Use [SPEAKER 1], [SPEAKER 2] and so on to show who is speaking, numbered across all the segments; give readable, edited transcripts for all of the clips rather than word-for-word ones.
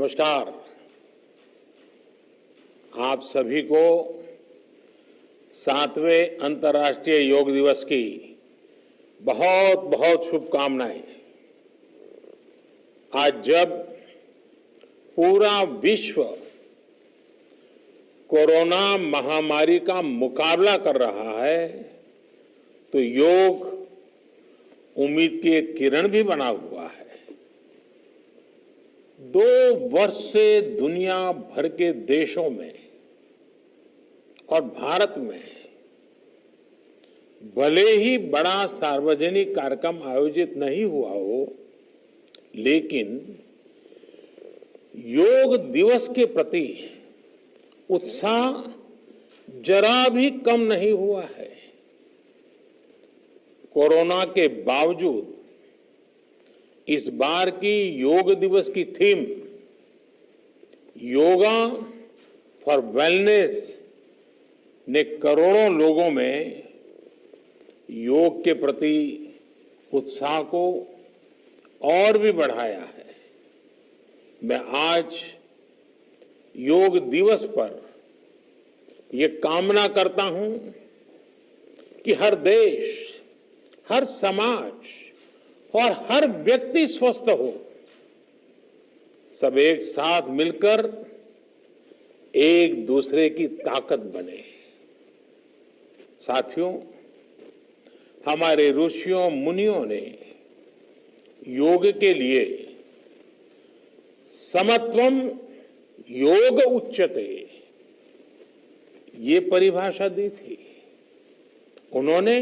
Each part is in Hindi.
[SPEAKER 1] नमस्कार। आप सभी को 7वें अंतर्राष्ट्रीय योग दिवस की बहुत बहुत शुभकामनाएं। आज जब पूरा विश्व कोरोना महामारी का मुकाबला कर रहा है तो योग उम्मीद की एक किरण भी बना हुआ है। 2 वर्ष से दुनिया भर के देशों में और भारत में भले ही बड़ा सार्वजनिक कार्यक्रम आयोजित नहीं हुआ हो, लेकिन योग दिवस के प्रति उत्साह जरा भी कम नहीं हुआ है। कोरोना के बावजूद इस बार की योग दिवस की थीम योगा फॉर वेलनेस ने करोड़ों लोगों में योग के प्रति उत्साह को और भी बढ़ाया है। मैं आज योग दिवस पर यह कामना करता हूं कि हर देश, हर समाज और हर व्यक्ति स्वस्थ हो, सब एक साथ मिलकर एक दूसरे की ताकत बने। साथियों, हमारे ऋषियों मुनियों ने योग के लिए समत्वम योग उच्यते ये परिभाषा दी थी। उन्होंने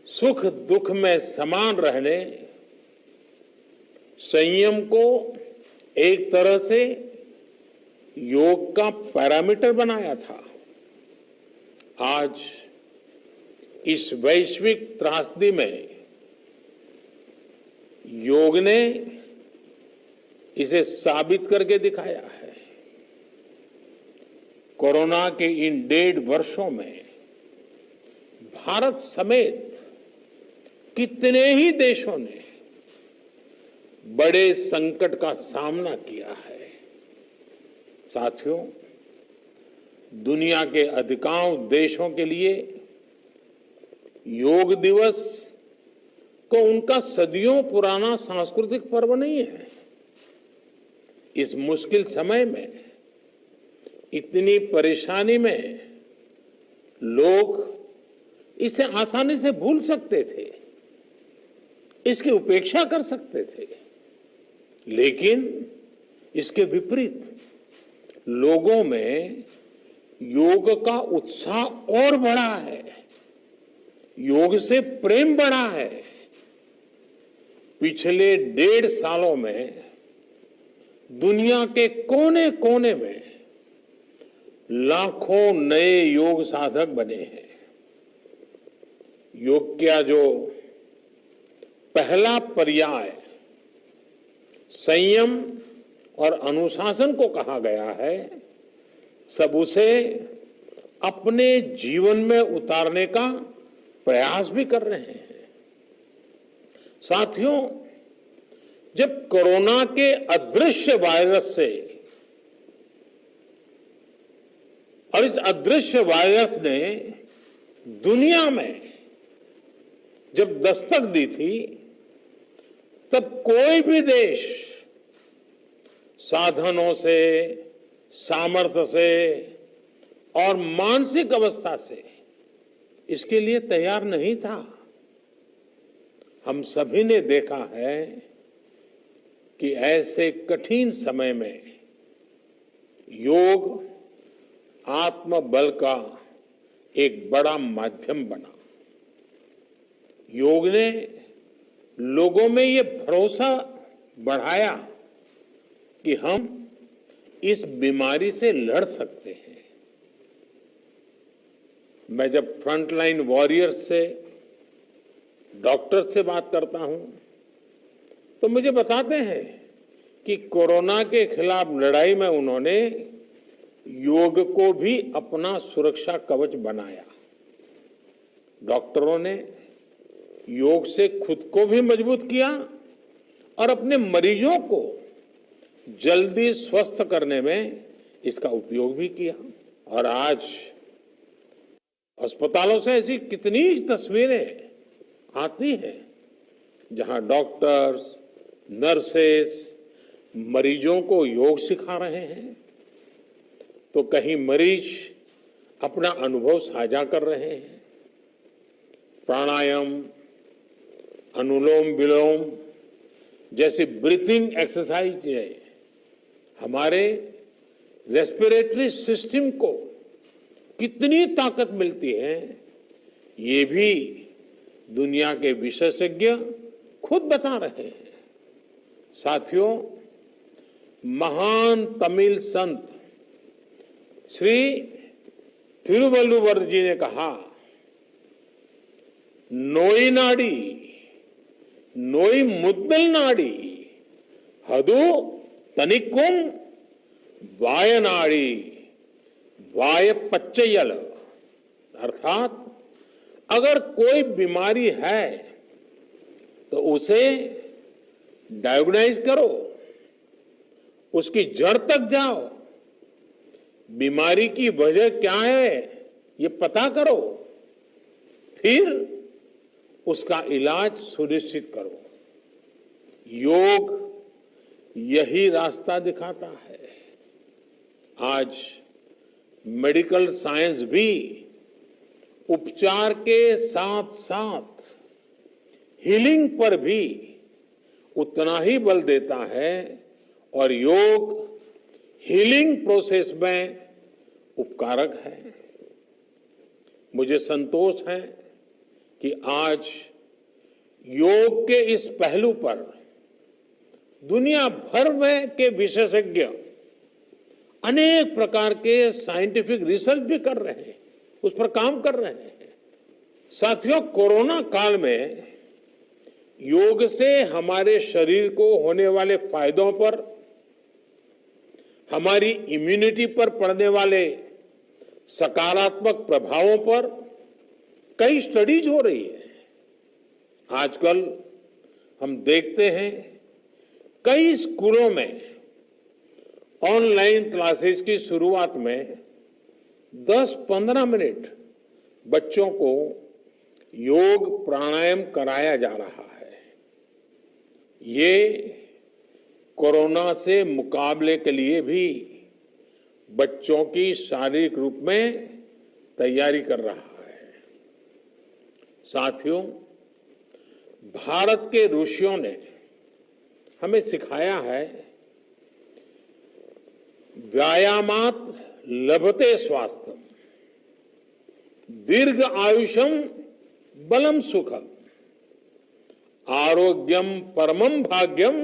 [SPEAKER 1] सुख दुख में समान रहने, संयम को एक तरह से योग का पैरामीटर बनाया था। आज इस वैश्विक त्रासदी में योग ने इसे साबित करके दिखाया है। कोरोना के इन 1.5 वर्षों में भारत समेत कितने ही देशों ने बड़े संकट का सामना किया है। साथियों, दुनिया के अधिकांश देशों के लिए योग दिवस को उनका सदियों पुराना सांस्कृतिक पर्व नहीं है। इस मुश्किल समय में, इतनी परेशानी में लोग इसे आसानी से भूल सकते थे, इसकी उपेक्षा कर सकते थे, लेकिन इसके विपरीत लोगों में योग का उत्साह और बढ़ा है, योग से प्रेम बढ़ा है। पिछले 1.5 सालों में दुनिया के कोने कोने में लाखों नए योग साधक बने हैं। योग का जो पहला पर्याय संयम और अनुशासन को कहा गया है, सब उसे अपने जीवन में उतारने का प्रयास भी कर रहे हैं। साथियों, जब कोरोना के अदृश्य वायरस से और इस अदृश्य वायरस ने दुनिया में जब दस्तक दी थी, तब कोई भी देश साधनों से, सामर्थ्य से और मानसिक अवस्था से इसके लिए तैयार नहीं था। हम सभी ने देखा है कि ऐसे कठिन समय में योग आत्मबल का एक बड़ा माध्यम बना। योग ने लोगों में ये भरोसा बढ़ाया कि हम इस बीमारी से लड़ सकते हैं। मैं जब फ्रंटलाइन वॉरियर्स से, डॉक्टर से बात करता हूं, तो मुझे बताते हैं कि कोरोना के खिलाफ लड़ाई में उन्होंने योग को भी अपना सुरक्षा कवच बनाया। डॉक्टरों ने योग से खुद को भी मजबूत किया और अपने मरीजों को जल्दी स्वस्थ करने में इसका उपयोग भी किया। और आज अस्पतालों से ऐसी कितनी तस्वीरें आती हैं जहां डॉक्टर्स, नर्सेस मरीजों को योग सिखा रहे हैं, तो कहीं मरीज अपना अनुभव साझा कर रहे हैं। प्राणायाम, अनुलोम विलोम जैसी ब्रीथिंग एक्सरसाइज हमारे रेस्पिरेटरी सिस्टम को कितनी ताकत मिलती है, ये भी दुनिया के विशेषज्ञ खुद बता रहे हैं। साथियों, महान तमिल संत श्री तिरुवल्लुवर जी ने कहा, नोई नाडी नोई मुद्दल नाडी हदु तनिकुम वायनाड़ी वाय पच्चयल, अर्थात अगर कोई बीमारी है तो उसे डायग्नोज करो, उसकी जड़ तक जाओ, बीमारी की वजह क्या है ये पता करो, फिर उसका इलाज सुनिश्चित करो। योग यही रास्ता दिखाता है। आज मेडिकल साइंस भी उपचार के साथ साथ हीलिंग पर भी उतना ही बल देता है और योग हीलिंग प्रोसेस में उपकारक है। मुझे संतोष है कि आज योग के इस पहलू पर दुनिया भर में के विशेषज्ञ अनेक प्रकार के साइंटिफिक रिसर्च भी कर रहे हैं, उस पर काम कर रहे हैं। साथियों, कोरोना काल में योग से हमारे शरीर को होने वाले फायदों पर, हमारी इम्यूनिटी पर पड़ने वाले सकारात्मक प्रभावों पर कई स्टडीज हो रही है। आजकल हम देखते हैं कई स्कूलों में ऑनलाइन क्लासेस की शुरुआत में 10-15 मिनट बच्चों को योग प्राणायाम कराया जा रहा है। ये कोरोना से मुकाबले के लिए भी बच्चों की शारीरिक रूप में तैयारी कर रहा है। साथियों, भारत के ऋषियों ने हमें सिखाया है, व्यायामात लभते स्वास्थ्यम, दीर्घ आयुषम बलम सुखम, आरोग्यम परमम भाग्यम,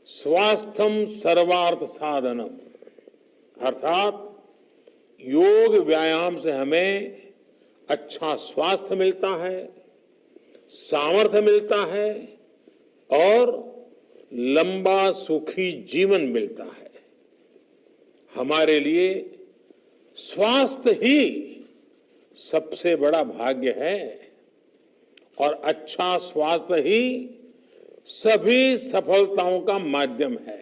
[SPEAKER 1] स्वास्थ्यम सर्वार्थ साधनम। अर्थात योग व्यायाम से हमें अच्छा स्वास्थ्य मिलता है, सामर्थ्य मिलता है और लंबा सुखी जीवन मिलता है। हमारे लिए स्वास्थ्य ही सबसे बड़ा भाग्य है और अच्छा स्वास्थ्य ही सभी सफलताओं का माध्यम है।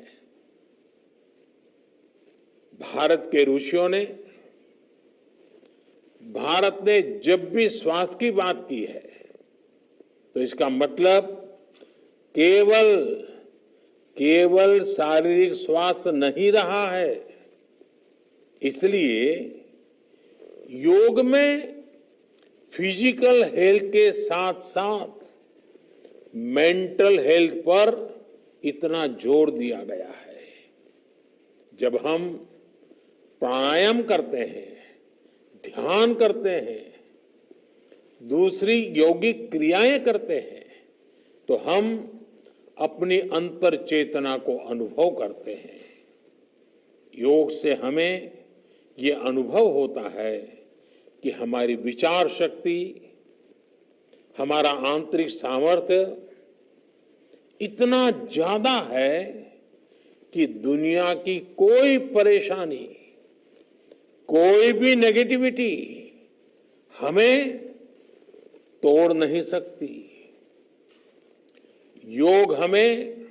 [SPEAKER 1] भारत के ऋषियों ने, भारत ने जब भी स्वास्थ्य की बात की है तो इसका मतलब केवल शारीरिक स्वास्थ्य नहीं रहा है। इसलिए योग में फिजिकल हेल्थ के साथ साथ मेंटल हेल्थ पर इतना जोर दिया गया है। जब हम प्राणायाम करते हैं, ध्यान करते हैं, दूसरी यौगिक क्रियाएं करते हैं, तो हम अपनी अंतर चेतना को अनुभव करते हैं। योग से हमें ये अनुभव होता है कि हमारी विचार शक्ति, हमारा आंतरिक सामर्थ्य इतना ज्यादा है कि दुनिया की कोई परेशानी, कोई भी नेगेटिविटी हमें तोड़ नहीं सकती। योग हमें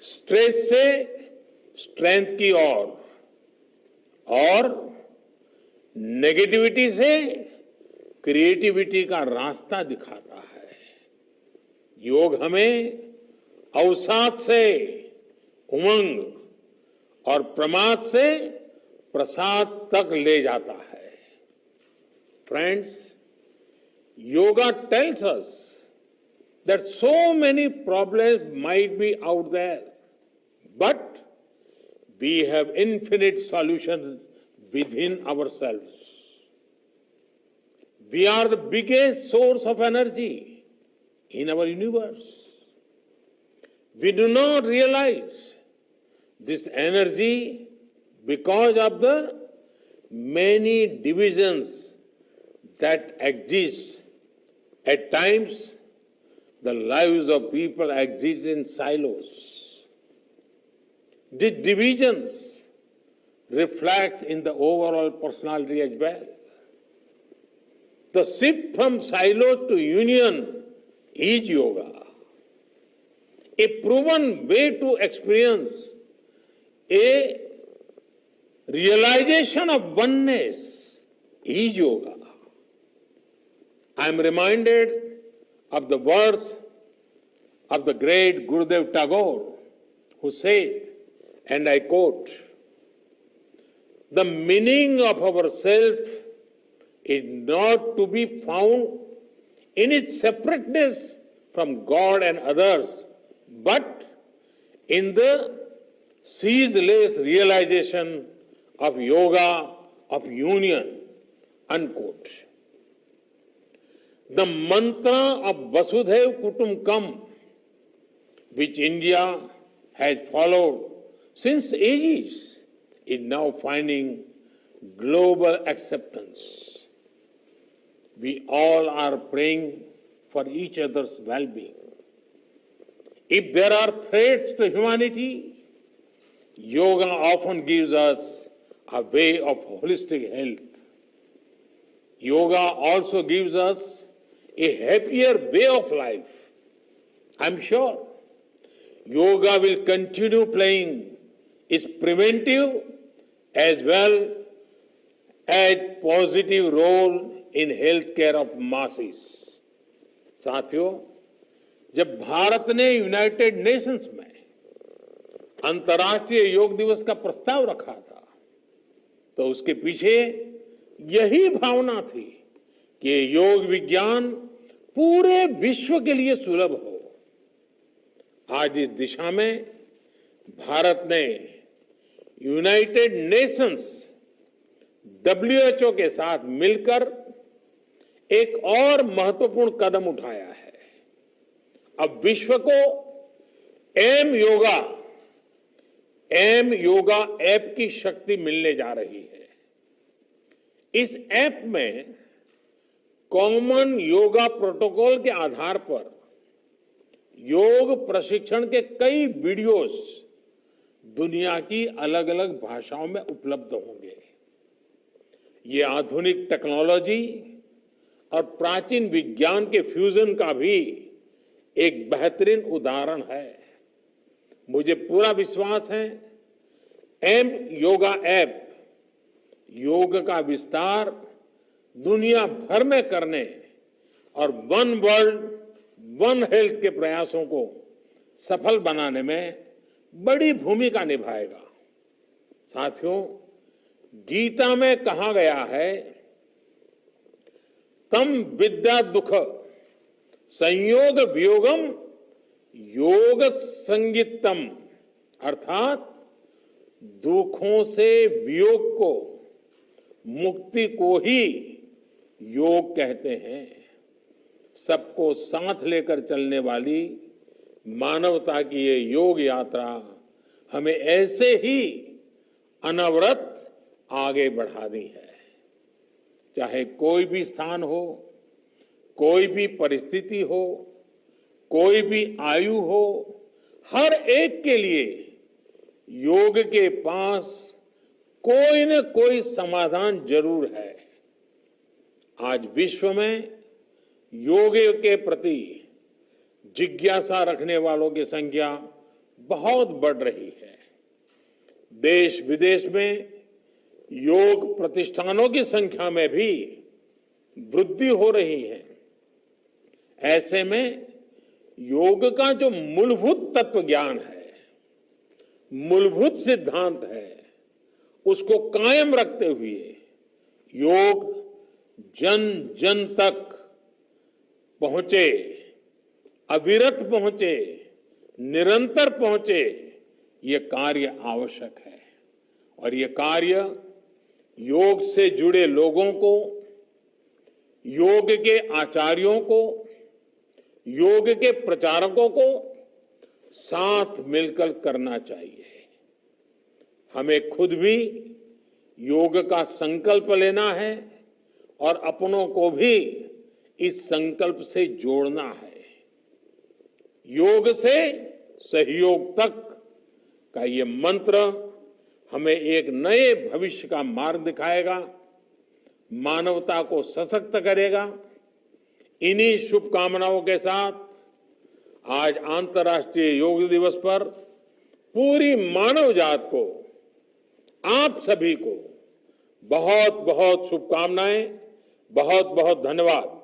[SPEAKER 1] स्ट्रेस से स्ट्रेंथ की ओर और नेगेटिविटी से क्रिएटिविटी का रास्ता दिखाता है। योग हमें अवसाद से उमंग और प्रमाद से प्रसाद तक ले जाता है। Friends, yoga tells us that so many problems might be out there, but we have infinite solutions within ourselves. We are the biggest source of energy in our universe. We do not realize this energy because of the many divisions that exist. At times, the lives of people exist in silos. These divisions reflect in the overall personality as well. The shift from silo to union is yoga. A proven way to experience a realization of oneness is yoga. I am reminded of the words of the great Gurudev Tagore, who said, and I quote, "The meaning of our self is not to be found in its separateness from God and others, but in the ceaseless realization of yoga, of union," unquote. The mantra of Vasudhaiv Kutumbakam, which India has followed since ages, is now finding global acceptance. We all are praying for each other's well-being. If there are threats to humanity, yoga often gives us a way of holistic health. Yoga also gives us a happier way of life. I'm sure yoga will continue playing its preventive as well as positive role in healthcare of masses. साथियों, जब भारत ने यूनाइटेड नेशंस में अंतर्राष्ट्रीय योग दिवस का प्रस्ताव रखा था, तो उसके पीछे यही भावना थी कि योग विज्ञान पूरे विश्व के लिए सुलभ हो। आज इस दिशा में भारत ने यूनाइटेड नेशंस WHO के साथ मिलकर एक और महत्वपूर्ण कदम उठाया है। अब विश्व को एम योगा ऐप की शक्ति मिलने जा रही है। इस ऐप में कॉमन योगा प्रोटोकॉल के आधार पर योग प्रशिक्षण के कई वीडियोस दुनिया की अलग अलग भाषाओं में उपलब्ध होंगे। ये आधुनिक टेक्नोलॉजी और प्राचीन विज्ञान के फ्यूजन का भी एक बेहतरीन उदाहरण है। मुझे पूरा विश्वास है एम योगा ऐप योग का विस्तार दुनिया भर में करने और वन वर्ल्ड वन हेल्थ के प्रयासों को सफल बनाने में बड़ी भूमिका निभाएगा। साथियों, गीता में कहा गया है, तम विद्या दुख संयोग वियोगम योग संगीतम, अर्थात दुखों से वियोग को, मुक्ति को ही योग कहते हैं। सबको साथ लेकर चलने वाली मानवता की ये योग यात्रा हमें ऐसे ही अनवरत आगे बढ़ानी है। चाहे कोई भी स्थान हो, कोई भी परिस्थिति हो, कोई भी आयु हो, हर एक के लिए योग के पास कोई न कोई समाधान जरूर है। आज विश्व में योग के प्रति जिज्ञासा रखने वालों की संख्या बहुत बढ़ रही है। देश विदेश में योग प्रतिष्ठानों की संख्या में भी वृद्धि हो रही है। ऐसे में योग का जो मूलभूत तत्व ज्ञान है, मूलभूत सिद्धांत है, उसको कायम रखते हुए योग जन जन तक पहुंचे, अविरत पहुंचे, निरंतर पहुंचे, ये कार्य आवश्यक है। और ये कार्य योग से जुड़े लोगों को, योग के आचार्यों को, योग के प्रचारकों को साथ मिलकर करना चाहिए। हमें खुद भी योग का संकल्प लेना है और अपनों को भी इस संकल्प से जोड़ना है। योग से सहयोग तक का ये मंत्र हमें एक नए भविष्य का मार्ग दिखाएगा, मानवता को सशक्त करेगा। इन्हीं शुभकामनाओं के साथ आज अंतर्राष्ट्रीय योग दिवस पर पूरी मानव जात को, आप सभी को बहुत बहुत शुभकामनाएं, बहुत बहुत धन्यवाद।